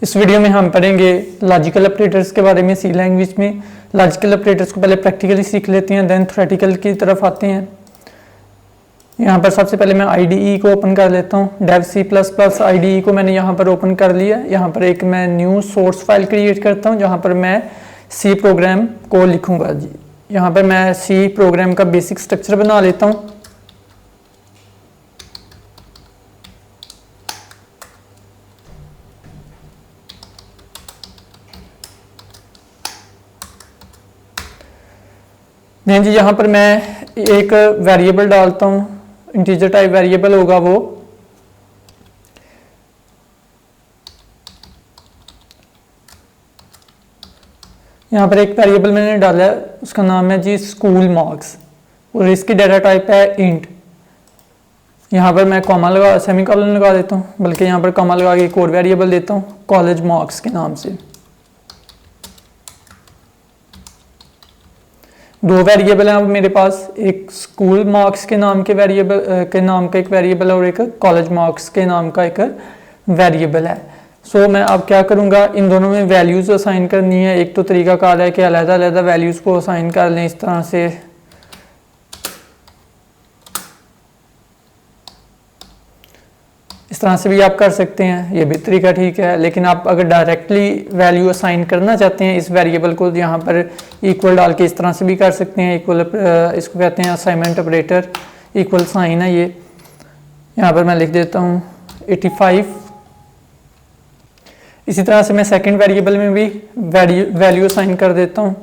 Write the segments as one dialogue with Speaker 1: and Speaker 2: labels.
Speaker 1: इस वीडियो में हम पढ़ेंगे लॉजिकल ऑपरेटर्स के बारे में सी लैंग्वेज में। लॉजिकल ऑपरेटर्स को पहले प्रैक्टिकली सीख लेते हैं, देन थ्योरेटिकल की तरफ आते हैं। यहाँ पर सबसे पहले मैं IDE को ओपन कर लेता हूँ। डेव C++ IDE को मैंने यहाँ पर ओपन कर लिया। यहाँ पर एक मैं न्यू सोर्स फाइल क्रिएट करता हूँ जहाँ पर मैं C प्रोग्राम को लिखूँगा जी। यहाँ पर मैं C प्रोग्राम का बेसिक स्ट्रक्चर बना लेता हूँ। नहीं जी, यहाँ पर मैं एक वेरिएबल डालता हूँ, इंटीजर टाइप वेरिएबल होगा वो। यहाँ पर एक वेरिएबल मैंने डाला है, उसका नाम है जी स्कूल मार्क्स और इसकी डाटा टाइप है इंट। यहाँ पर मैं कॉमा लगा सेमीकोलन लगा देता हूँ, बल्कि यहाँ पर कॉमा लगा के एक और वेरिएबल देता हूँ कॉलेज मार्क्स के नाम से। दो वेरिएबल हैं अब मेरे पास, एक स्कूल मार्क्स के नाम के वेरिएबल के नाम का एक वेरिएबल है और एक कॉलेज मार्क्स के नाम का एक वेरिएबल है। सो मैं अब क्या करूँगा, इन दोनों में वैल्यूज़ असाइन करनी है। एक तो तरीकाकार है कि अलग-अलग वैल्यूज़ को असाइन कर लें इस तरह से। इस तरह से भी आप कर सकते हैं, ये भी तरीका ठीक है। लेकिन आप अगर डायरेक्टली वैल्यू असाइन करना चाहते हैं इस वेरिएबल को, यहाँ पर इक्वल डाल के इस तरह से भी कर सकते हैं। इक्वल इसको कहते हैं असाइनमेंट ऑपरेटर, इक्वल साइन है ये। यहाँ पर मैं लिख देता हूँ 85। इसी तरह से मैं सेकंड वेरिएबल में भी वैल्यू असाइन कर देता हूँ।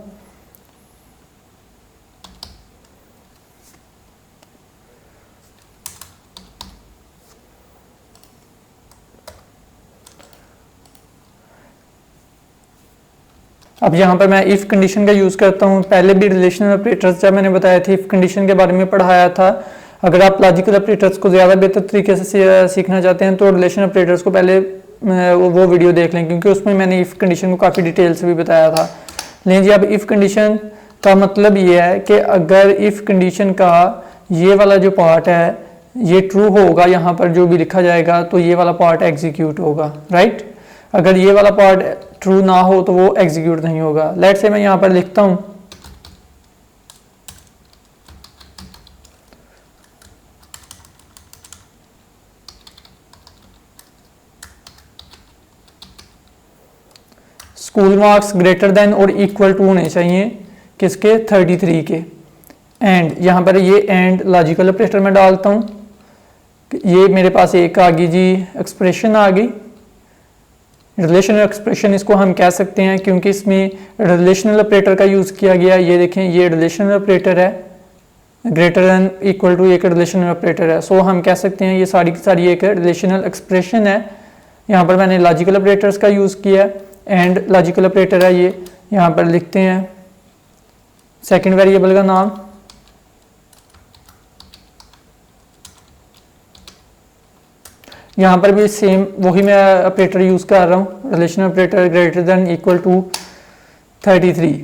Speaker 1: अब यहाँ पर मैं इफ़ कंडीशन का यूज़ करता हूँ। पहले भी रिलेशनल ऑपरेटर्स जब मैंने बताया था इफ़ कंडीशन के बारे में पढ़ाया था। अगर आप लॉजिकल ऑपरेटर्स को ज़्यादा बेहतर तरीके से सीखना चाहते हैं तो रिलेशन ऑपरेटर्स को पहले वो वीडियो देख लें, क्योंकि उसमें मैंने इफ़ कंडीशन को काफ़ी डिटेल से भी बताया था। लेकिन जी अब इफ़ कंडीशन का मतलब ये है कि अगर इफ़ कंडीशन का ये वाला जो पार्ट है ये ट्रू होगा, यहाँ पर जो भी लिखा जाएगा तो ये वाला पार्ट एग्जीक्यूट होगा, राइट। अगर ये वाला पार्ट ट्रू ना हो तो वो एग्जीक्यूट नहीं होगा। लेट्स से मैं यहाँ पर लिखता हूँ स्कूल मार्क्स ग्रेटर देन और इक्वल टू होने चाहिए किसके, 33 के। एंड यहाँ पर ये एंड लॉजिकल ऑपरेटर में डालता हूँ। ये मेरे पास एक आ गई जी एक्सप्रेशन आ गई, रिलेशनल एक्सप्रेशन इसको हम कह सकते हैं क्योंकि इसमें रिलेशनल ऑपरेटर का यूज़ किया गया। ये देखें ये रिलेशनल ऑपरेटर है, ग्रेटर देन इक्वल टू एक रिलेशनल ऑपरेटर है। सो हम कह सकते हैं ये सारी की सारी एक रिलेशनल एक्सप्रेशन है। यहाँ पर मैंने लॉजिकल ऑपरेटर्स का यूज़ किया है, एंड लॉजिकल ऑपरेटर है ये। यहाँ पर लिखते हैं सेकेंड वेरिएबल का नाम, यहाँ पर भी सेम वही मैं ऑपरेटर यूज़ कर रहा हूँ, relation operator greater than equal to 33।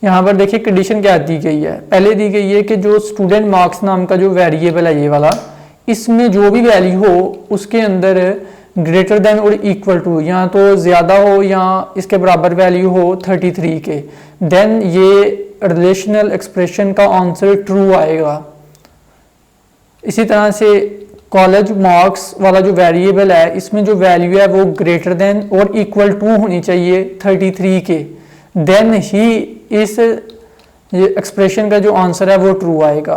Speaker 1: यहाँ पर देखिए कंडीशन क्या दी गई है। पहले दी गई है कि जो स्टूडेंट मार्क्स नाम का जो वेरिएबल है ये वाला, इसमें जो भी वैल्यू हो उसके अंदर ग्रेटर देन और इक्वल टू, या तो ज़्यादा हो या इसके बराबर वैल्यू हो 33 के, देन ये रिलेशनल एक्सप्रेशन का आंसर ट्रू आएगा। इसी तरह से कॉलेज मार्क्स वाला जो वेरिएबल है इसमें जो वैल्यू है वो ग्रेटर देन और इक्वल टू होनी चाहिए 33 के, देन ही इस ये एक्सप्रेशन का जो आंसर है वो ट्रू आएगा।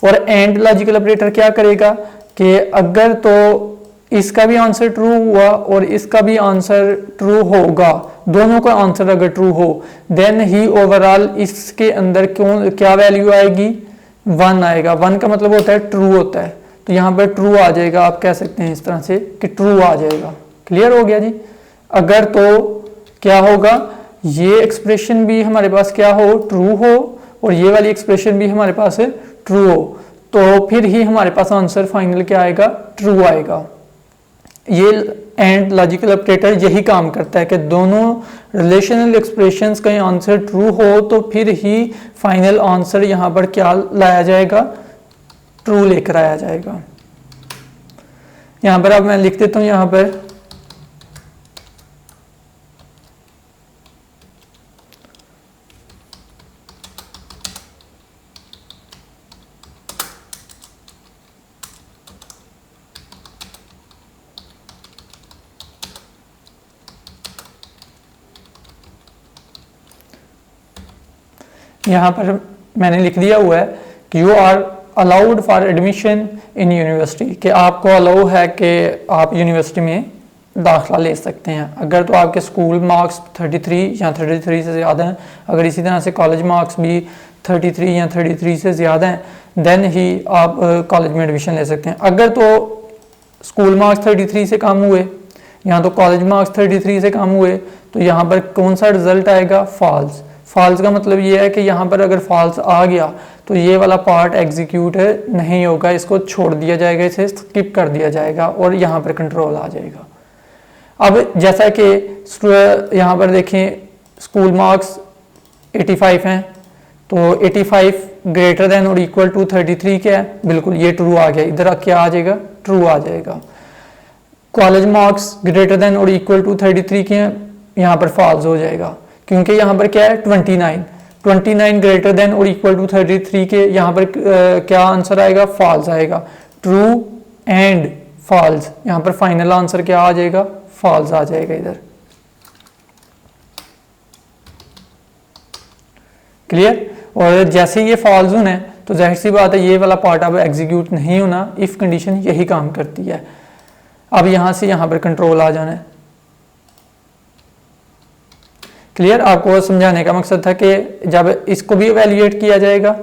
Speaker 1: और एंड लॉजिकल ऑपरेटर क्या करेगा कि अगर तो इसका भी आंसर ट्रू हुआ और इसका भी आंसर ट्रू होगा, दोनों का आंसर अगर ट्रू हो, देन ही ओवरऑल इसके अंदर क्या वैल्यू आएगी, 1 आएगा। 1 का मतलब होता है ट्रू होता है, तो यहाँ पर ट्रू आ जाएगा। आप कह सकते हैं इस तरह से कि ट्रू आ जाएगा। क्लियर हो गया जी। अगर तो क्या होगा, ये एक्सप्रेशन भी हमारे पास क्या हो, ट्रू हो, और ये वाली एक्सप्रेशन भी हमारे पास ट्रू हो, तो फिर ही हमारे पास आंसर फाइनल क्या आएगा, ट्रू आएगा। ये एंड लॉजिकल ऑपरेटर यही काम करता है कि दोनों रिलेशनल एक्सप्रेशंस का आंसर ट्रू हो तो फिर ही फाइनल आंसर यहाँ पर क्या लाया जाएगा, ट्रू लेकर आया जाएगा। यहाँ पर अब मैं लिख देता हूँ यहाँ पर यहाँ पर मैंने लिख दिया हुआ है कि you are allowed for admission in university, कि आपको अलाउ है कि आप यूनिवर्सिटी में दाखिला ले सकते हैं अगर तो आपके स्कूल मार्क्स 33 या 33 से ज़्यादा हैं। अगर इसी तरह से कॉलेज मार्क्स भी 33 या 33 से ज़्यादा हैं देन ही आप कॉलेज में एडमिशन ले सकते हैं। अगर तो स्कूल मार्क्स 33 से कम हुए या तो कॉलेज मार्क्स 33 से कम हुए तो यहाँ पर कौन सा रिजल्ट आएगा? फॉल्स। फॉल्स का मतलब ये है कि यहाँ पर अगर फॉल्स आ गया तो ये वाला पार्ट एग्जीक्यूट नहीं होगा, इसको छोड़ दिया जाएगा, इसे स्किप कर दिया जाएगा और यहाँ पर कंट्रोल आ जाएगा। अब जैसा कि यहाँ पर देखें स्कूल मार्क्स 85 हैं तो 85 ग्रेटर देन और इक्वल टू 33 क्या है? बिल्कुल ये ट्रू आ गया, इधर क्या आ जाएगा? ट्रू आ जाएगा। कॉलेज मार्क्स ग्रेटर देन और इक्वल टू 33 के हैं, यहाँ पर फॉल्स हो जाएगा क्योंकि यहाँ पर क्या है? 29 ग्रेटर देन और इक्वल टू 33 के, यहाँ पर क्या आंसर आएगा? फॉल्स आएगा। ट्रू एंड फॉल्स, यहाँ पर फाइनल आंसर क्या आ जाएगा? फॉल्स आ जाएगा इधर। क्लियर? और जैसे ये फॉल्स होना है तो जाहिर सी बात है ये वाला पार्ट अब एग्जीक्यूट नहीं होना, इफ कंडीशन यही काम करती है। अब यहां से यहां पर कंट्रोल आ जाना है। क्लियर? आपको समझाने का मकसद था कि जब इसको भी एवेल्युएट किया जाएगा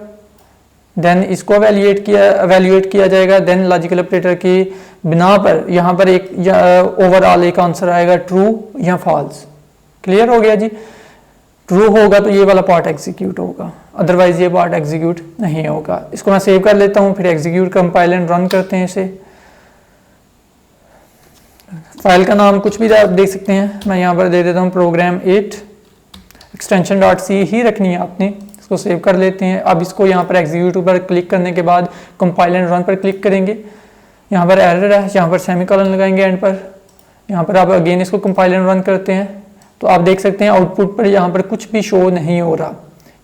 Speaker 1: देन इसको एवेल्युएट किया जाएगा देन लॉजिकल ऑपरेटर की बिना पर यहाँ पर एक ओवरऑल एक आंसर आएगा ट्रू या फॉल्स। क्लियर हो गया जी? ट्रू होगा तो ये वाला पार्ट एग्जीक्यूट होगा, अदरवाइज ये पार्ट एग्जीक्यूट नहीं होगा। इसको मैं सेव कर लेता हूँ, फिर एग्जीक्यूट कंपाइल एंड रन करते हैं इसे। फाइल का नाम कुछ भी आप देख सकते हैं, मैं यहाँ पर दे देता हूँ प्रोग्राम 8 एक्सटेंशन .c ही रखनी है आपने। इसको सेव कर लेते हैं। अब इसको यहाँ पर एग्जीक्यूट पर क्लिक करने के बाद कंपाइल एंड रन पर क्लिक करेंगे। यहाँ पर एरर है, यहाँ पर सेमीकोलन लगाएंगे एंड पर। यहाँ पर आप अगेन इसको कंपाइल एंड रन करते हैं तो आप देख सकते हैं आउटपुट पर यहाँ पर कुछ भी शो नहीं हो रहा।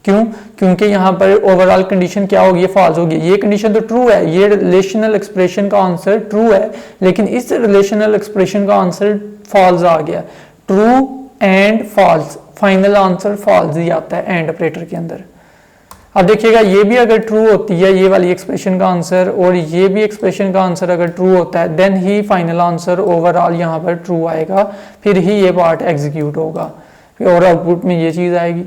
Speaker 1: क्यों? क्योंकि यहाँ पर ओवरऑल कंडीशन क्या होगी? फॉल्स होगी। ये कंडीशन तो ट्रू है, ये रिलेशनल एक्सप्रेशन का आंसर ट्रू है, लेकिन इस रिलेशनल एक्सप्रेशन का आंसर फॉल्स आ गया। True and false, final answer false ही आता है एंड ऑपरेटर के अंदर। अब देखिएगा ये भी अगर ट्रू होती है ये वाली एक्सप्रेशन का आंसर और ये भी एक्सप्रेशन का आंसर अगर ट्रू होता है देन ही फाइनल आंसर ओवरऑल यहाँ पर ट्रू आएगा, फिर ही ये पार्ट एग्जीक्यूट होगा और आउटपुट में ये चीज़ आएगी।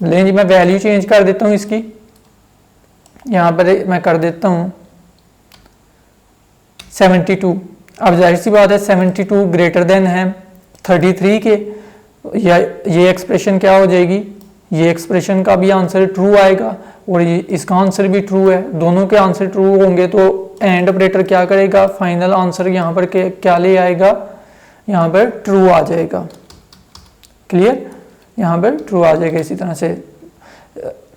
Speaker 1: लेकिन जी मैं वैल्यू चेंज कर देता हूँ इसकी, यहाँ पर मैं कर देता हूँ 72। अब जाहिर सी बात है 72 ग्रेटर देन है 33 के, या ये एक्सप्रेशन क्या हो जाएगी? ये एक्सप्रेशन का भी आंसर ट्रू आएगा और ये इसका आंसर भी ट्रू है। दोनों के आंसर ट्रू होंगे तो एंड ऑपरेटर क्या करेगा? फाइनल आंसर यहाँ पर क्या ले आएगा? यहाँ पर ट्रू आ जाएगा। क्लियर? यहाँ पर ट्रू आ जाएगा। इसी तरह से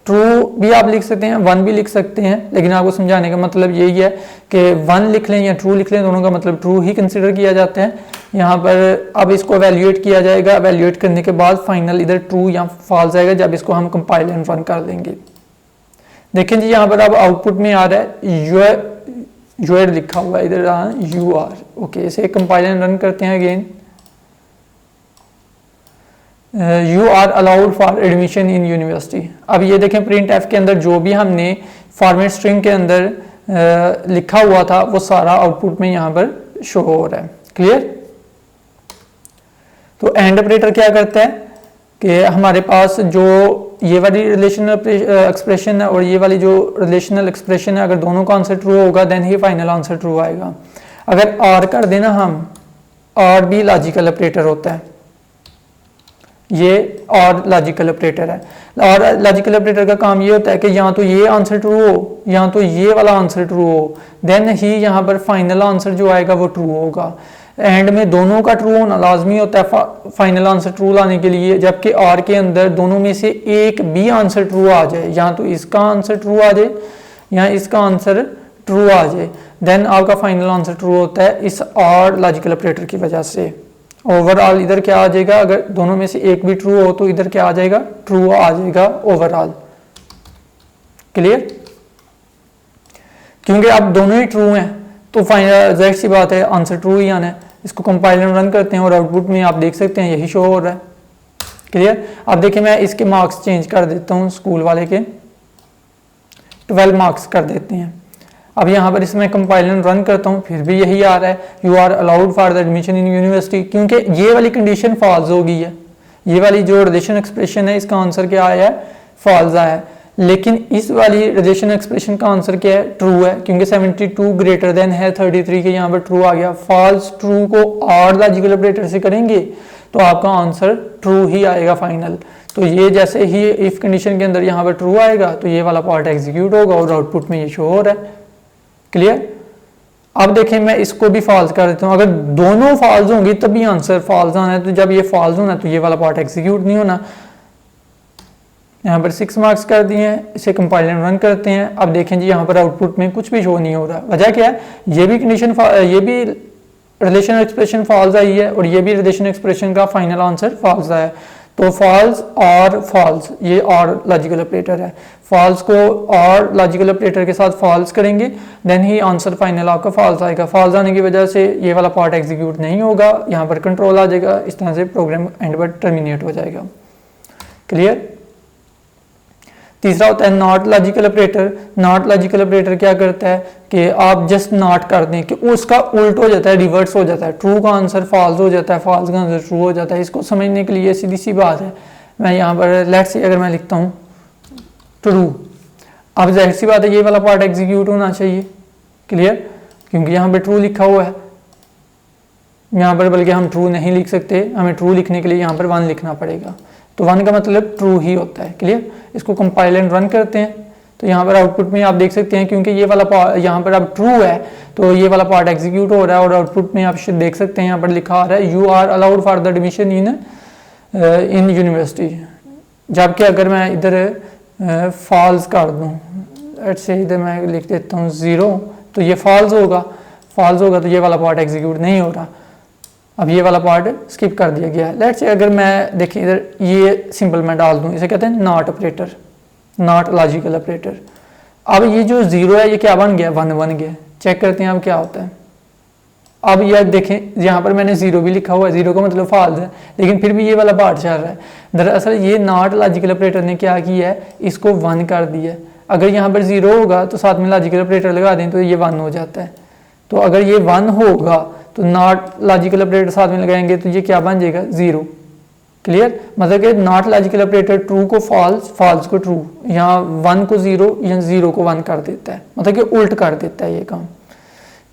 Speaker 1: ट्रू भी आप लिख सकते हैं, 1 भी लिख सकते हैं, लेकिन आपको समझाने का मतलब यही है कि 1 लिख लें या ट्रू लिख लें, दोनों का मतलब ट्रू ही कंसिडर किया जाता है। यहाँ पर अब इसको एवेल्युएट किया जाएगा, एवेल्युएट करने के बाद फाइनल इधर ट्रू या फॉल्स आएगा जब इसको हम कंपाइल एंड रन कर देंगे। देखें जी यहाँ पर अब आउटपुट में आ रहा है यूआर लिखा हुआ है, इधर यूआर। ओके, इसे कंपाइल एंड रन करते हैं again. You are allowed for admission in university. अब ये देखें प्रिंट एफ के अंदर जो भी हमने फॉर्मेट स्ट्रिंग के अंदर लिखा हुआ था वो सारा आउटपुट में यहाँ पर शो हो रहा है। क्लियर? तो एंड ऑपरेटर क्या करता है कि हमारे पास जो ये वाली रिलेशनल एक्सप्रेशन है और ये वाली जो रिलेशनल एक्सप्रेशन है, अगर दोनों का आंसर ट्रू होगा देन ही फाइनल आंसर ट्रू आएगा। अगर और कर देना हम, और भी लॉजिकल ऑपरेटर होता है, ये और लॉजिकल ऑपरेटर है। और लॉजिकल ऑपरेटर का काम ये होता है कि या तो ये आंसर ट्रू हो या तो ये वाला आंसर ट्रू हो, देन ही यहाँ पर फाइनल आंसर जो आएगा वो ट्रू होगा। एंड में दोनों का ट्रू होना लाजमी होता है फाइनल आंसर ट्रू लाने के लिए, जबकि और के अंदर दोनों में से एक भी आंसर ट्रू आ जाए, या तो इसका आंसर ट्रू आ जाए या इसका आंसर ट्रू आ जाए, देन आपका फाइनल आंसर ट्रू होता है इस और लॉजिकल ऑपरेटर की वजह से। ओवरऑल इधर क्या आ जाएगा? अगर दोनों में से एक भी ट्रू हो तो इधर क्या आ जाएगा? ट्रू आ जाएगा ओवरऑल। क्लियर? क्योंकि अब दोनों ही ट्रू हैं तो फाइनल जाहिर सी बात है आंसर ट्रू ही आना है। इसको कंपाइल एंड रन करते हैं और आउटपुट में आप देख सकते हैं यही शो हो रहा है। क्लियर। अब देखिए मैं इसके मार्क्स चेंज कर देता हूँ, स्कूल वाले के 12 मार्क्स कर देते हैं। अब यहाँ पर इसमें कंपाइलर रन करता हूँ, फिर भी यही आ रहा है, you are allowed for the admission in university, क्योंकि ये वाली कंडीशन फॉल्स हो गई है। ये वाली जो रिलेशन एक्सप्रेशन है इसका आंसर क्या आया है, फॉल्स आया है। लेकिन इस वाली रिलेशन एक्सप्रेशन का आंसर क्या है, ट्रू है, क्योंकि 72 ग्रेटर देन है 33 के, यहाँ पर ट्रू आ गया। फॉल्स ट्रू को और लॉजिकल ऑपरेटर से करेंगे तो आपका आंसर ट्रू ही आएगा फाइनल। तो ये जैसे ही इफ कंडीशन के अंदर यहाँ पर ट्रू आएगा तो ये वाला पार्ट एग्जीक्यूट होगा और आउटपुट में ये शो हो रहा है। क्लियर। अब देखें मैं इसको भी फॉल्स कर देता हूँ, अगर दोनों फॉल्स होंगी तभी आंसर फॉल्स आना है, तो जब ये फॉल्स होना है तो ये वाला पार्ट एग्जीक्यूट नहीं होना। यहाँ पर 6 मार्क्स कर दिए हैं, इसे कंपाइलर रन करते हैं। अब देखें जी यहाँ पर आउटपुट में कुछ भी शो नहीं हो रहा। वजह क्या है, ये भी कंडीशन, ये भी रिलेशन एक्सप्रेशन फॉल्स आई है और ये भी रिलेशन एक्सप्रेशन का फाइनल आंसर फॉल्स आया है। तो फॉल्स और फॉल्स ये और लॉजिकल ऑपरेटर है, फॉल्स को और लॉजिकल ऑपरेटर के साथ फॉल्स करेंगे देन ही आंसर फाइनल आपका फॉल्स आएगा। फॉल्स आने की वजह से ये वाला पार्ट एग्जीक्यूट नहीं होगा, यहाँ पर कंट्रोल आ जाएगा, इस तरह से प्रोग्राम एंड पर टर्मिनेट हो जाएगा। क्लियर। तीसरा होता है not logical operator. Not logical operator क्या करता है कि आप जस्ट नॉट कर दें कि उसका उल्ट हो जाता है, रिवर्स हो जाता है, ट्रू का आंसर फॉल्स हो जाता है, फॉल्स का आंसर ट्रू हो जाता है। इसको समझने के लिए सीधी सी बात है, मैं यहाँ पर लेट्स से अगर मैं लिखता हूँ ट्रू, अब जाहिर सी बात है ये वाला पार्ट एग्जीक्यूट होना चाहिए। क्लियर, क्योंकि यहाँ पर ट्रू लिखा हुआ है, यहाँ पर बल्कि हम ट्रू नहीं लिख सकते, हमें ट्रू लिखने के लिए यहाँ पर 1 लिखना पड़ेगा, तो 1 का मतलब ट्रू ही होता है। क्लियर। इसको कंपाइल एंड रन करते हैं तो यहाँ पर आउटपुट में आप देख सकते हैं, क्योंकि ये वाला यहाँ पर अब ट्रू है तो ये वाला पार्ट एग्जीक्यूट हो रहा है और आउटपुट में आप देख सकते हैं यहाँ पर लिखा आ रहा है you are allowed for the admission in university. जबकि अगर मैं इधर फॉल्स कर दूँ, ऐसे इधर मैं लिख देता हूँ 0, तो ये फॉल्स होगा, फॉल्स होगा तो ये वाला पार्ट एग्जीक्यूट नहीं हो रहा। अब ये वाला पार्ट स्किप कर दिया गया है। लेट्स से अगर मैं देखिए इधर ये सिंपल मैं डाल दूं, इसे कहते हैं not operator, not logical operator. अब ये जो 0 है ये क्या बन गया, 1 बन गया। चेक करते हैं अब क्या होता है। अब ये देखें यहाँ पर मैंने 0 भी लिखा हुआ है, 0 का मतलब फॉल्स है, लेकिन फिर भी ये वाला पार्ट चल रहा है। दरअसल ये नॉट लॉजिकल ऑपरेटर ने क्या किया है, इसको 1 कर दिया है। अगर यहाँ पर 0 होगा तो साथ में लॉजिकल ऑपरेटर लगा दें तो ये 1 हो जाता है। तो अगर ये 1 होगा तो नॉट लॉजिकल ऑपरेटर साथ में लगाएंगे तो ये क्या बन जाएगा, 0। क्लियर। मतलब कि नॉट लॉजिकल ऑपरेटर ट्रू को फॉल्स, फॉल्स को ट्रू, यहाँ 1 को 0 या 0 को 1 कर देता है, मतलब कि उल्ट कर देता है ये काम।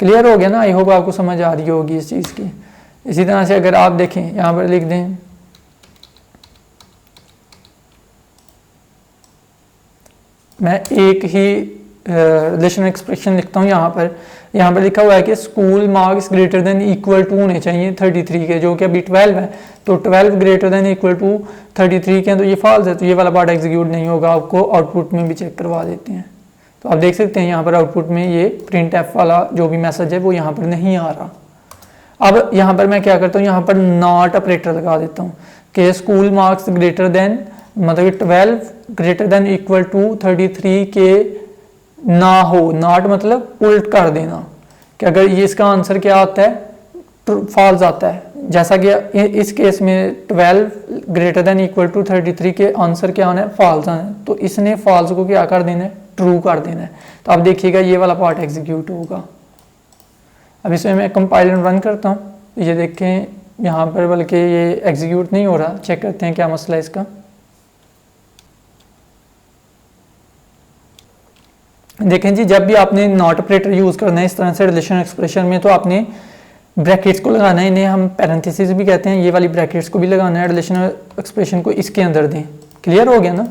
Speaker 1: क्लियर हो गया ना। आई होप आपको समझ आ रही होगी इस चीज़ की। इसी तरह से अगर आप देखें यहाँ पर लिख दें मैं एक ही रिलेशन एक्सप्रेशन लिखता हूँ। यहाँ पर लिखा हुआ है कि school marks greater than equal to होने चाहिए 33 के, जो कि अभी 12 है, तो 12 ग्रेटर देन इक्वल टू 33 के हैं, तो ये फॉल्स है, तो ये वाला पार्ट एग्जीक्यूट नहीं होगा। आपको आउटपुट में भी चेक करवा देते हैं। तो आप देख सकते हैं यहाँ पर आउटपुट में ये प्रिंट एफ वाला जो भी मैसेज है वो यहाँ पर नहीं आ रहा। अब यहाँ पर मैं क्या करता हूँ, यहाँ पर नॉट ऑपरेटर लगा देता हूँ कि स्कूल मार्क्स ग्रेटर देन, मतलब 12 ग्रेटर देन इक्वल टू 33 के ना हो। नॉट मतलब उल्ट कर देना, कि अगर ये इसका आंसर क्या आता है, फॉल्स आता है। जैसा कि इस केस में 12 ग्रेटर देन इक्वल टू 33 के आंसर क्या आना है, फॉल्स आना है, तो इसने फॉल्स को क्या कर देना है, ट्रू कर देना है। तो आप देखिएगा ये वाला पार्ट एग्जीक्यूट होगा। अब इसमें मैं कंपाइलर रन करता हूँ, ये देखें यहाँ पर बल्कि ये एग्जीक्यूट नहीं हो रहा। चेक करते हैं क्या मसला है इसका। देखें जी, जब भी आपने नॉट ऑपरेटर यूज करना है इस तरह से रिलेशन एक्सप्रेशन में, तो आपने ब्रैकेट्स को लगाना है, इन्हें हम पैरेंथेसिस भी कहते हैं। ये वाली ब्रैकेट्स को भी लगाना है, रिलेशन एक्सप्रेशन को इसके अंदर दें। क्लियर हो गया ना।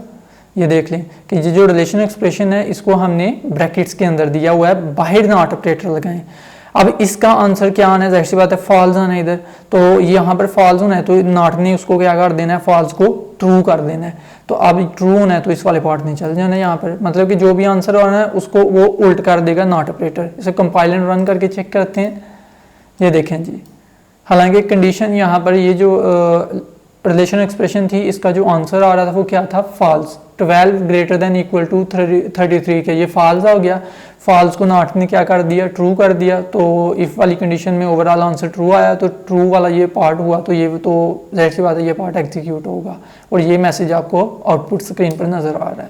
Speaker 1: ये देख लें कि ये जो रिलेशन एक्सप्रेशन है इसको हमने ब्रैकेट्स के अंदर दिया हुआ है, बाहर नॉट ऑपरेटर लगाएं। अब इसका आंसर क्या आना है, जाहिर सी बात है फॉल्स आना है इधर, तो यहाँ पर फॉल्स होना है, तो नॉट ने उसको क्या कर देना है, फॉल्स को ट्रू कर देना है। तो अब ट्रू होना है तो इस वाले पार्ट में चल जाना है यहाँ पर, मतलब कि जो भी आंसर होना है उसको वो उल्ट कर देगा नॉट ऑपरेटर। इसे कंपाइल एंड रन करके चेक करते हैं। ये देखें जी, हालांकि कंडीशन यहाँ पर ये जो रिलेशन एक्सप्रेशन थी इसका जो आंसर आ रहा था वो क्या था, false. 12 greater than equal to 33 के, ये फॉल्स हो गया। फॉल्स को नॉट ने क्या कर दिया, ट्रू कर दिया। तो इफ़ वाली कंडीशन में ओवरऑल आंसर ट्रू आया, तो ट्रू वाला ये पार्ट हुआ, तो ये तो जाहिर सी बात है ये पार्ट एग्जीक्यूट होगा और ये मैसेज आपको आउटपुट स्क्रीन पर नज़र आ रहा है।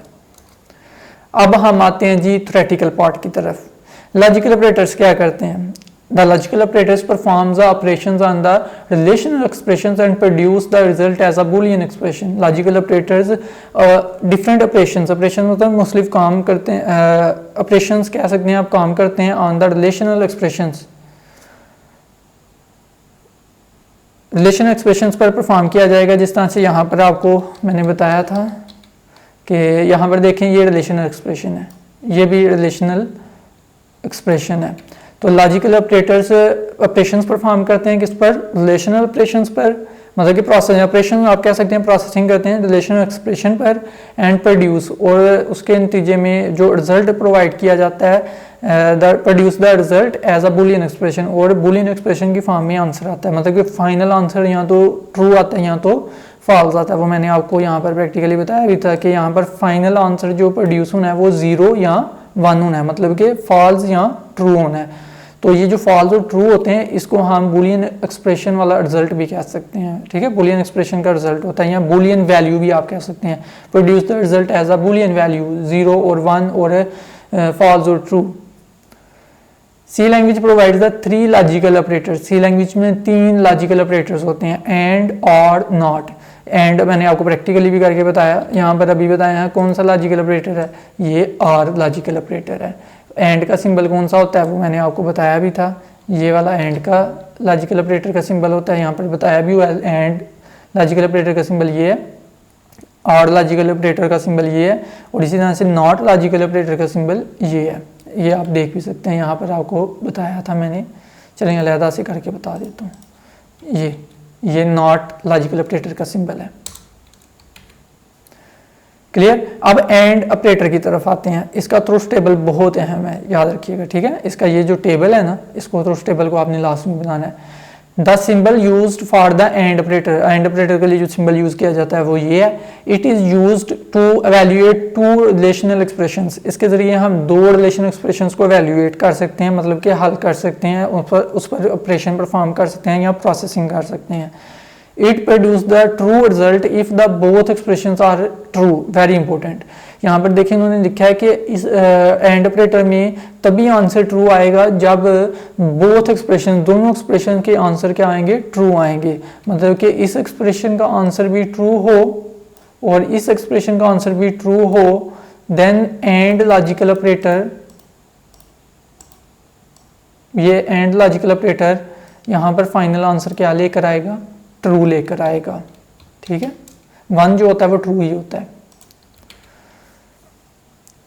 Speaker 1: अब हम आते हैं जी थ्योरेटिकल पार्ट की तरफ। लॉजिकल ऑपरेटर्स क्या करते हैं? The logical operators performs the operations on the relational expressions and produce the result as a Boolean expression. Logical operators different operations मतलब मुख्तलिफ काम करते हैं, ऑपरेशंस कह सकते हैं आप, काम करते हैं on the relational expressions, relational expressions पर परफॉर्म किया जाएगा। जिस तरह से यहाँ पर आपको मैंने बताया था कि यहाँ पर देखें ये रिलेशनल एक्सप्रेशन है, ये भी रिलेशनल एक्सप्रेशन है। तो लॉजिकल ऑपरेटर्स ऑपरेशंस परफॉर्म करते हैं किस पर? रिलेशनल ऑपरेशंस पर, मतलब कि प्रोसेस ऑपरेशन आप कह सकते हैं प्रोसेसिंग करते हैं रिलेशनल एक्सप्रेशन पर एंड प्रोड्यूस, और उसके नतीजे में जो रिजल्ट प्रोवाइड किया जाता है produce the result as a Boolean expression, और बूलियन एक्सप्रेशन की फॉर्म में आंसर आता है, मतलब कि फाइनल आंसर यहाँ तो ट्रू आता है, यहाँ तो फॉल्स आता है। वो मैंने आपको यहाँ पर प्रैक्टिकली बताया भी था कि यहाँ पर फाइनल आंसर जो प्रोड्यूस होना है वो 0 या 1 होना है, मतलब कि फॉल्स या ट्रू होना है। तो ये जो फॉल्स और ट्रू होते हैं इसको हम बूलियन एक्सप्रेशन वाला रिजल्ट भी कह सकते हैं, ठीक है। बूलियन एक्सप्रेशन का रिजल्ट होता है, या बूलियन वैल्यू भी आप कह सकते हैं। Produce the result as a Boolean value, 0 और 1 और फॉल्स और true. C language provides the 3 logical operators. C language में 3 लॉजिकल ऑपरेटर्स होते हैं, एंड, और, नॉट। एंड मैंने आपको प्रैक्टिकली भी करके बताया, यहाँ पर अभी बताया है कौन सा लॉजिकल ऑपरेटर है, ये आर लॉजिकल ऑपरेटर है। एंड का सिंबल कौन सा होता है वो मैंने आपको बताया भी था, ये वाला एंड का लॉजिकल ऑपरेटर का सिंबल होता है, यहाँ पर बताया भी हुआ है। एंड लॉजिकल ऑपरेटर का सिंबल ये है, आर लॉजिकल ऑपरेटर का सिंबल ये है, और इसी तरह से नॉट लॉजिकल ऑपरेटर का सिंबल ये है। ये आप देख भी सकते हैं, यहाँ पर आपको बताया था मैंने, चलेंगे अलहदा से करके बता देता हूँ। ये नॉट लॉजिकल ऑपरेटर का सिंबल है। क्लियर। अब एंड ऑपरेटर की तरफ आते हैं। इसका ट्रुथ टेबल बहुत अहम है, याद रखिएगा, ठीक है। इसका ये जो टेबल है ना, इसको ट्रुथ टेबल को आपने लास्ट में बनाना है। The symbol used for the end operator, and operator के लिए जो सिंबल यूज किया जाता है वो ये है। It is used to evaluate 2 relational expressions. इसके जरिए हम 2 रिलेशनल एक्सप्रेशंस को एवेल्युएट कर सकते हैं, मतलब कि हल कर सकते हैं, उस पर ऑपरेशन परफॉर्म कर सकते हैं या प्रोसेसिंग कर सकते हैं। It produce the true result if the both expressions are true. Very important, यहाँ पर देखिए उन्होंने लिखा है कि इस एंड ऑपरेटर में तभी आंसर ट्रू आएगा जब बोथ एक्सप्रेशन, दोनों एक्सप्रेशन के आंसर क्या आएंगे, ट्रू आएंगे। मतलब कि इस एक्सप्रेशन का आंसर भी ट्रू हो और इस एक्सप्रेशन का आंसर भी ट्रू हो, देन एंड लॉजिकल ऑपरेटर, ये एंड लॉजिकल ऑपरेटर यहाँ पर फाइनल आंसर क्या लेकर आएगा, ट्रू लेकर आएगा, ठीक है। 1 जो होता है वो ट्रू ही होता है।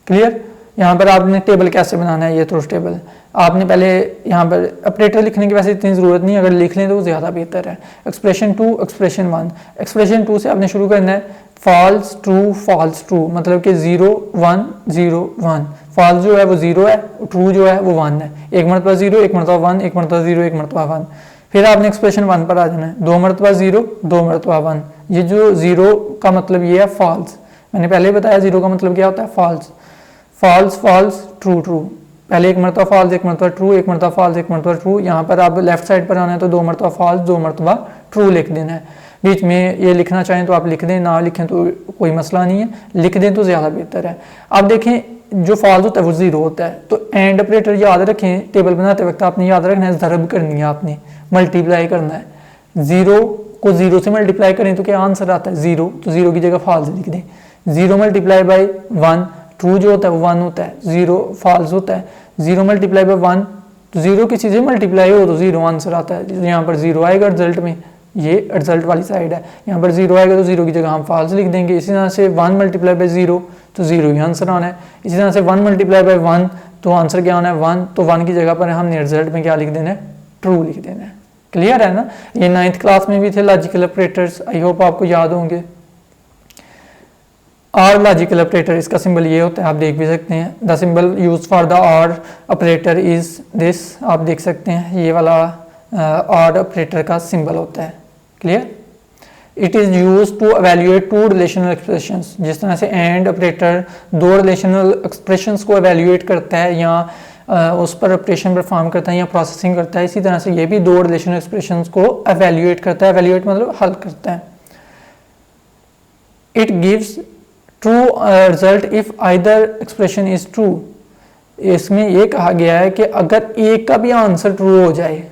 Speaker 1: क्लियर। यहाँ पर आपने टेबल कैसे बनाना है, ये ट्रुथ टेबल आपने पहले यहाँ पर ऑपरेटर लिखने की वैसे इतनी ज़रूरत नहीं, अगर लिख लें तो वो ज़्यादा बेहतर है। Expression 2, expression 1। एक्सप्रेशन 2 से आपने शुरू करना है, फॉल्स ट्रू, मतलब कि 0 1 0 1। फॉल्स जो है वो 0 है, ट्रू जो है वो 1 है। एक मरतबा 0, एक मरतबा 1, एक मरतबा 0, एक मरतबा 1। फिर आपने एक्सप्रेशन 1 पर आ जाना है, 2 मरतबा 0, 2 मरतबा 1। ये जो 0 का मतलब ये है फॉल्स, मैंने पहले बताया 0 का मतलब क्या होता है, false. False false true true, पहले एक मरतबा फॉल्स, एक मरतबा ट्रू, एक मरतबा फॉल्स, एक मरतबा ट्रू। यहाँ पर आप लेफ्ट साइड पर आना है तो 2 मरतबा फॉल्स, 2 मरतबा ट्रू लिख देना है। बीच में ये लिखना चाहें तो आप लिख दें, ना लिखें तो कोई मसला नहीं है, लिख दें तो ज़्यादा बेहतर है। अब देखें जो फॉल्स होता है वो 0 होता है, तो एंड ऑपरेटर याद रखें, टेबल बनाते वक्त आपने याद रखना है, ज़रब करनी है आपने, मल्टीप्लाई करना है। 0 को 0 से मल्टीप्लाई करें तो क्या आंसर आता है, 0, तो 0 की जगह फॉल्स लिख दें। 0 मल्टीप्लाई बाई 1, ट्रू जो होता है वो 1 होता है, 0 फॉल्स होता है। 0 मल्टीप्लाई बाई 1, तो 0 किसी से मल्टीप्लाई हो तो 0 आंसर आता है। यहाँ पर 0 आएगा रिजल्ट में, ये रिजल्ट वाली साइड है। यहाँ पर 0 आएगा तो 0 की जगह हम फॉल्स लिख देंगे। इसी तरह से 1 मल्टीप्लाई बाई 0 तो 0 ही आंसर आना है। इसी तरह से 1 मल्टीप्लाई बाई 1 तो आंसर क्या आना है, 1, तो 1 की जगह पर हमने रिजल्ट में क्या लिख देना है, ट्रू लिख देना है। क्लियर है ना। ये 9th क्लास में भी थे लॉजिकल ऑपरेटर्स, आई होप आपको याद होंगे। आर लॉजिकल ऑपरेटर, इसका सिंबल ये होता है, आप देख भी सकते हैं। The symbol use for the OR operator is this, आप देख सकते हैं ये वाला आर ऑपरेटर का सिंबल होता है। Clear. It is use to evaluate to relational expressions. जिस तरह से एंड ऑपरेटर दो रिलेशनल एक्सप्रेशंस को एवेल्यूएट करता है या उस पर ऑपरेशन परफॉर्म करता है या प्रोसेसिंग करता है, इसी तरह से ये भी दो रिलेशनल एक्सप्रेशंस को एवेल्यूएट करता है। एवेल्यूएट मतलब हल करता है। It gives true result if either expression is true. इसमें ये कहा गया है कि अगर एक का भी आंसर ट्रू हो जाए,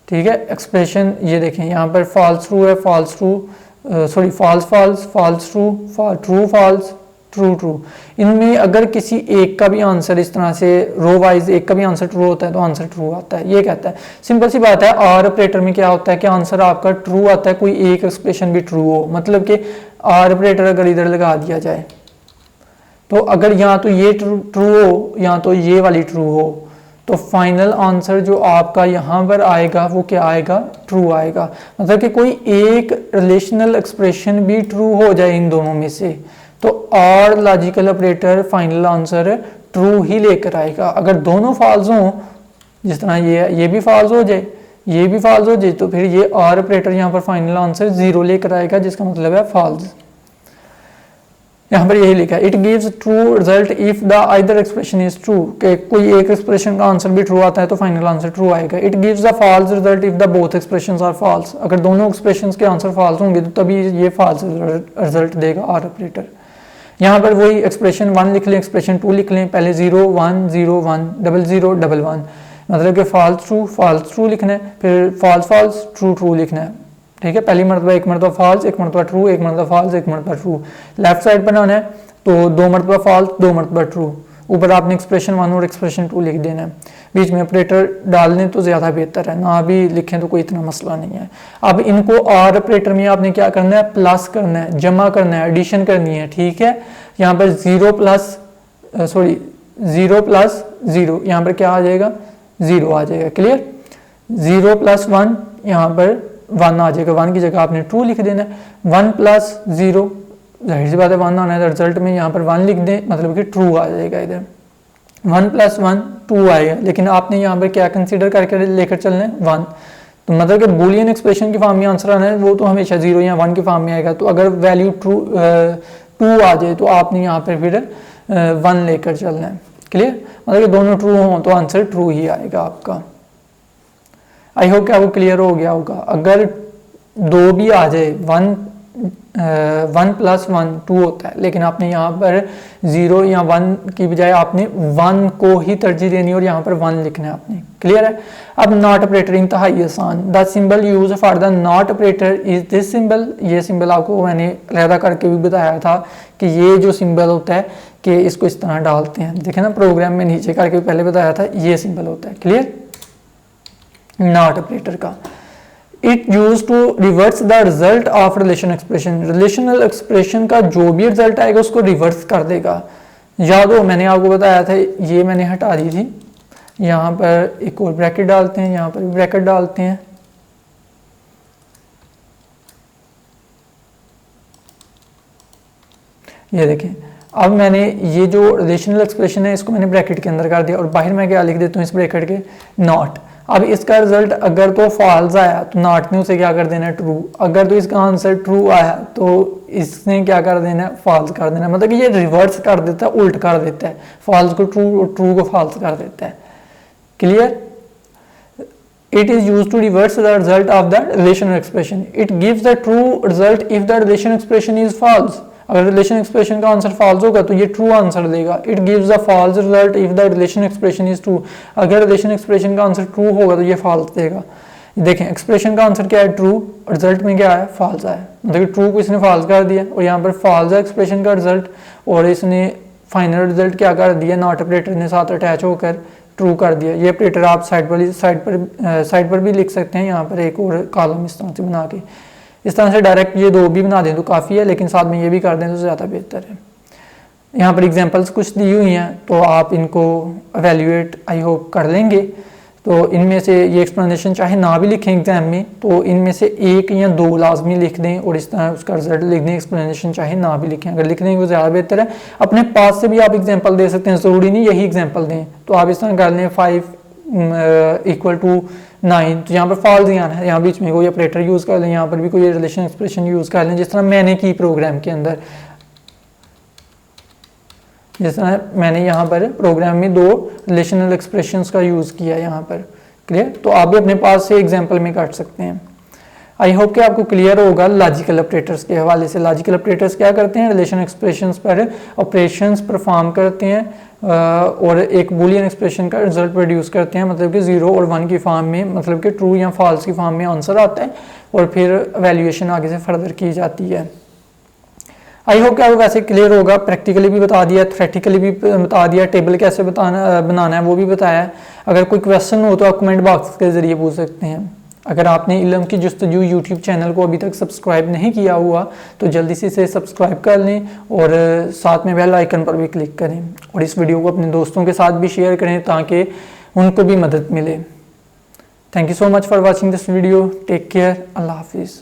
Speaker 1: ठीक है, एक्सप्रेशन ये देखें यहाँ पर फॉल्स ट्रू है, false true, sorry false false, false true, true false, true true, इनमें अगर किसी एक का भी आंसर इस तरह से रो वाइज एक का भी आंसर ट्रू होता है तो आंसर ट्रू आता है। ये कहता है, सिंपल सी बात है। आर ऑपरेटर में क्या होता है कि आंसर आपका ट्रू आता है, कोई एक एक्सप्रेशन भी ट्रू हो, मतलब कि आर ऑपरेटर अगर इधर लगा दिया जाए तो अगर या तो ये ट्रू हो या तो ये वाली ट्रू हो, तो फाइनल आंसर जो आपका यहाँ पर आएगा वो क्या आएगा, ट्रू आएगा। मतलब कि कोई एक रिलेशनल एक्सप्रेशन भी ट्रू हो जाए इन दोनों में से, तो और logical operator final answer true ही लेकर आएगा। अगर दोनों फॉल्स हों, जिस तरह ये भी फॉल्स हो जाए, ये भी फॉल्स हो जाए, तो फिर ये और ऑपरेटर यहाँ पर फाइनल आंसर 0 लेकर आएगा, जिसका मतलब है फॉल्स। यहाँ पर यही लिखा है, it gives true result if the either expression is true, कि कोई एक एक्सप्रेशन का आंसर भी ट्रू आता है तो फाइनल आंसर ट्रू आएगा। It gives the false result if the both expressions are false. अगर दोनों एक्सप्रेशंस के आंसर फॉल्स होंगे तो तभी ये फॉल्स रिजल्ट देगा आर ऑपरेटर। यहाँ पर वही एक्सप्रेशन 1 लिख लें, एक्सप्रेशन 2 लिख लें, पहले 0 1 0 1 0 0 1 1, मतलब कि फॉल्स ट्रू लिखना है, फिर फॉल्स फॉल्स ट्रू ट्रू लिखना है। ठीक है, पहली मरतबा एक मरतबा फॉल्स, एक मरतबा ट्रू, एक मरतबा फॉल्स, एक मरतबा ट्रू। लेफ्ट साइड बनाना है तो 2 मरतबा फॉल्स 2 मरतबा ट्रू। ऊपर आपने एक्सप्रेशन 1 और एक्सप्रेशन 2 लिख देना है, बीच में ऑपरेटर डाल दें तो ज़्यादा बेहतर है, ना भी लिखें तो कोई इतना मसला नहीं है। अब इनको और ऑपरेटर में आपने क्या करना है, प्लस करना है, जमा करना है, एडिशन करनी है। ठीक है, यहाँ पर 0 प्लस 0 यहाँ पर क्या आ जाएगा, 0 आ जाएगा। क्लियर, 0 प्लस 1 यहाँ पर 1 आ जाएगा, 1 की जगह आपने ट्रू लिख देना है। 1 प्लस 0, जाहिर सी बात है 1 आना है, रिजल्ट में यहाँ पर 1 लिख दें, मतलब कि ट्रू आ जाएगा। इधर 1 प्लस 1 2 आएगा, लेकिन आपने यहाँ पर क्या कंसीडर करके लेकर चलना है, 1। तो मतलब कि बूलियन एक्सप्रेशन की फॉर्म में आंसर आना है वो तो हमेशा 0 या 1 की फॉर्म में आएगा। तो अगर वैल्यू 2 आ जाए तो आपने यहाँ पर फिर 1 लेकर चलना है। क्लियर, मतलब कि दोनों ट्रू हों तो आंसर ट्रू ही आएगा आपका। आई होप कि आपको क्लियर हो गया होगा। अगर 2 भी आ जाए, 1 प्लस 1 2 होता है, लेकिन आपने यहाँ पर 0 या 1 की बजाय आपने 1 को ही तरजीह देनी है और यहाँ पर 1 लिखना है आपने। क्लियर है। अब नॉट ऑपरेटर इंतहाई आसान। The symbol use for the not operator is this symbol. ये सिंबल आपको मैंने अलहदा करके भी बताया था कि ये जो सिंबल होता है कि इसको इस तरह डालते हैं, देखें ना प्रोग्राम में नीचे करके पहले बताया था, ये सिंबल होता है। क्लियर, नॉट ऑपरेटर का। It use to reverse the result of relation expression. Relational expression का जो भी रिजल्ट आएगा उसको रिवर्स कर देगा। याद हो मैंने आपको बताया था, ये मैंने हटा दी थी, यहाँ पर एक और ब्रैकेट डालते हैं, यहाँ पर भी ब्रैकेट डालते हैं। ये देखें, अब मैंने ये जो रिलेशनल एक्सप्रेशन है इसको मैंने ब्रैकेट के अंदर कर दिया और बाहर मैं क्या लिख देता हूँ इस ब्रैकेट के, नॉट। अब इसका रिजल्ट अगर तो फॉल्स आया तो नॉट ने उसे क्या कर देना है, ट्रू। अगर तो इसका आंसर ट्रू आया तो इसने क्या कर देना है, फॉल्स कर देना है। मतलब कि ये रिवर्स कर देता है, उल्ट कर देता है, फॉल्स को ट्रू और ट्रू को फॉल्स कर देता है। Clear, it is use to reverse the result of the relational expression. It gives the true result if the relation expression is false. अगर रिलेशन एक्सप्रेशन का आंसर फॉल्स होगा तो ये ट्रू आंसर देगा। It gives the false result if the relation expression is true. अगर relation expression का answer true होगा तो ये फॉल्स देगा। देखें, एक्सप्रेशन का आंसर क्या है, ट्रू, रिजल्ट में क्या है, फॉल्स आया। मतलब ट्रू को इसने फॉल्स कर दिया और यहाँ पर फॉल्स है एक्सप्रेशन का रिजल्ट, और इसने फाइनल रिजल्ट क्या कर दिया, नॉट ऑपरेटर ने साथ अटैच होकर ट्रू कर दिया। ये ऑपरेटर आप साइड पर भी लिख सकते हैं, यहाँ पर एक और कॉलम इस तरह से बना के, इस तरह से डायरेक्ट ये 2 भी बना दें तो काफ़ी है, लेकिन साथ में ये भी कर दें तो ज़्यादा बेहतर है। यहाँ पर एग्जांपल्स कुछ दी हुई हैं तो आप इनको एवेल्यूएट आई होप कर लेंगे। तो इनमें से ये एक्सप्लेनेशन चाहे ना भी लिखें एग्जाम में तो इनमें से 1 या 2 लाजमी लिख दें और इस तरह उसका रिजल्ट लिख दें। एक्सप्लेनेशन चाहे ना भी लिखें, अगर लिख देंगे तो ज़्यादा बेहतर है। अपने पास से भी आप एग्जाम्पल दे सकते हैं, ज़रूरी नहीं यही एग्जाम्पल दें। तो आप इस तरह कर लें 5 = 9, तो यहाँ पर फॉल्स ही आना है, यहाँ बीच में कोई ऑपरेटर यूज़ कर लें, यहाँ पर भी कोई रिलेशन एक्सप्रेशन यूज़ कर लें, जिस तरह मैंने की प्रोग्राम के अंदर, जिस तरह मैंने यहाँ पर प्रोग्राम में 2 रिलेशनल एक्सप्रेशंस का यूज़ किया है यहाँ पर। क्लियर? तो आप भी अपने पास से एग्जांपल में काट सकते हैं। आई होप कि आपको क्लियर होगा लॉजिकल ऑपरेटर्स के हवाले से। लॉजिकल ऑपरेटर्स क्या करते हैं? रिलेशन एक्सप्रेशंस पर ऑपरेशंस परफॉर्म करते हैं और एक बूलियन एक्सप्रेशन का रिजल्ट प्रोड्यूस करते हैं, मतलब कि 0 और 1 की फॉर्म में, मतलब कि ट्रू या फॉल्स की फॉर्म में आंसर आता है और फिर वैल्यूएशन आगे से फर्दर की जाती है। आई होप कि आपको वैसे क्लियर होगा। प्रैक्टिकली भी बता दिया, थ्योरेटिकली भी बता दिया, टेबल कैसे बनाना है वो भी बताया है। अगर कोई क्वेश्चन हो तो आप कमेंट बॉक्स के जरिए पूछ सकते हैं। अगर आपने इल्म की जुस्तजू यूट्यूब चैनल को अभी तक सब्सक्राइब नहीं किया हुआ तो जल्दी से इसे सब्सक्राइब कर लें और साथ में बेल आइकन पर भी क्लिक करें और इस वीडियो को अपने दोस्तों के साथ भी शेयर करें ताकि उनको भी मदद मिले। Thank you so much for watching this video. Take care. अल्लाह हाफिज़।